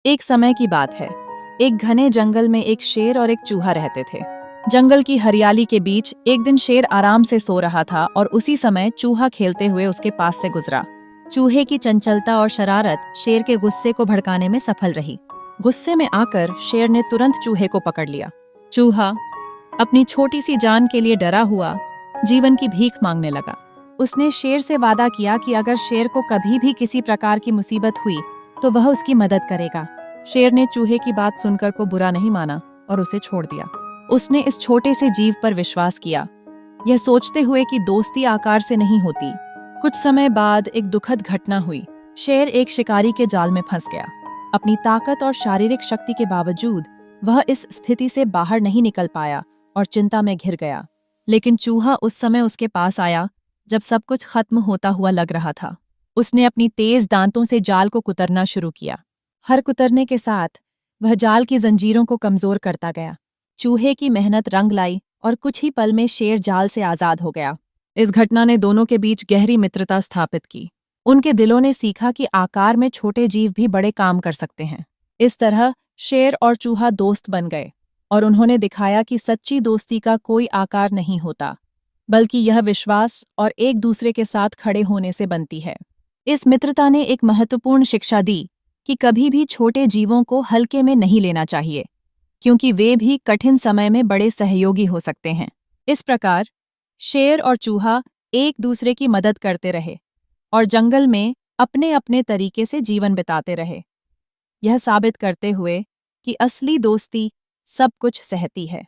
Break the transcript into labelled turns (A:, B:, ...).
A: एक समय की बात है। एक घने जंगल में एक शेर और एक चूहा रहते थे। जंगल की हरियाली के बीच एक दिन शेर आराम से सो रहा था और उसी समय चूहा खेलते हुए उसके पास से गुजरा। चूहे की चंचलता और शरारत शेर के गुस्से को भड़काने में सफल रही। गुस्से में आकर शेर ने तुरंत चूहे को पकड़ लिया। चूहा अपनी छोटी सी जान के लिए डरा हुआ जीवन की भीख मांगने लगा। उसने शेर से वादा किया कि अगर शेर को कभी भी किसी प्रकार की मुसीबत हुई तो वह उसकी मदद करेगा। शेर ने चूहे की बात सुनकर को बुरा नहीं माना और उसे छोड़ दिया। उसने इस छोटे से जीव पर विश्वास किया, यह सोचते हुए कि दोस्ती आकार से नहीं होती। कुछ समय बाद एक दुखद घटना हुई। शेर एक शिकारी के जाल में फंस गया। अपनी ताकत और शारीरिक शक्ति के बावजूद वह इस स्थिति से बाहर नहीं निकल पाया और चिंता में घिर गया। लेकिन चूहा उस समय उसके पास आया जब सब कुछ खत्म होता हुआ लग रहा था। उसने अपनी तेज दांतों से जाल को कुतरना शुरू किया। हर कुतरने के साथ वह जाल की जंजीरों को कमजोर करता गया। चूहे की मेहनत रंग लाई और कुछ ही पल में शेर जाल से आजाद हो गया। इस घटना ने दोनों के बीच गहरी मित्रता स्थापित की। उनके दिलों ने सीखा कि आकार में छोटे जीव भी बड़े काम कर सकते हैं। इस तरह शेर और चूहा दोस्त बन गए और उन्होंने दिखाया कि सच्ची दोस्ती का कोई आकार नहीं होता, बल्कि यह विश्वास और एक दूसरे के साथ खड़े होने से बनती है। इस मित्रता ने एक महत्वपूर्ण शिक्षा दी कि कभी भी छोटे जीवों को हल्के में नहीं लेना चाहिए, क्योंकि वे भी कठिन समय में बड़े सहयोगी हो सकते हैं। इस प्रकार शेर और चूहा एक दूसरे की मदद करते रहे और जंगल में अपने अपने तरीके से जीवन बिताते रहे, यह साबित करते हुए कि असली दोस्ती सब कुछ सहती है।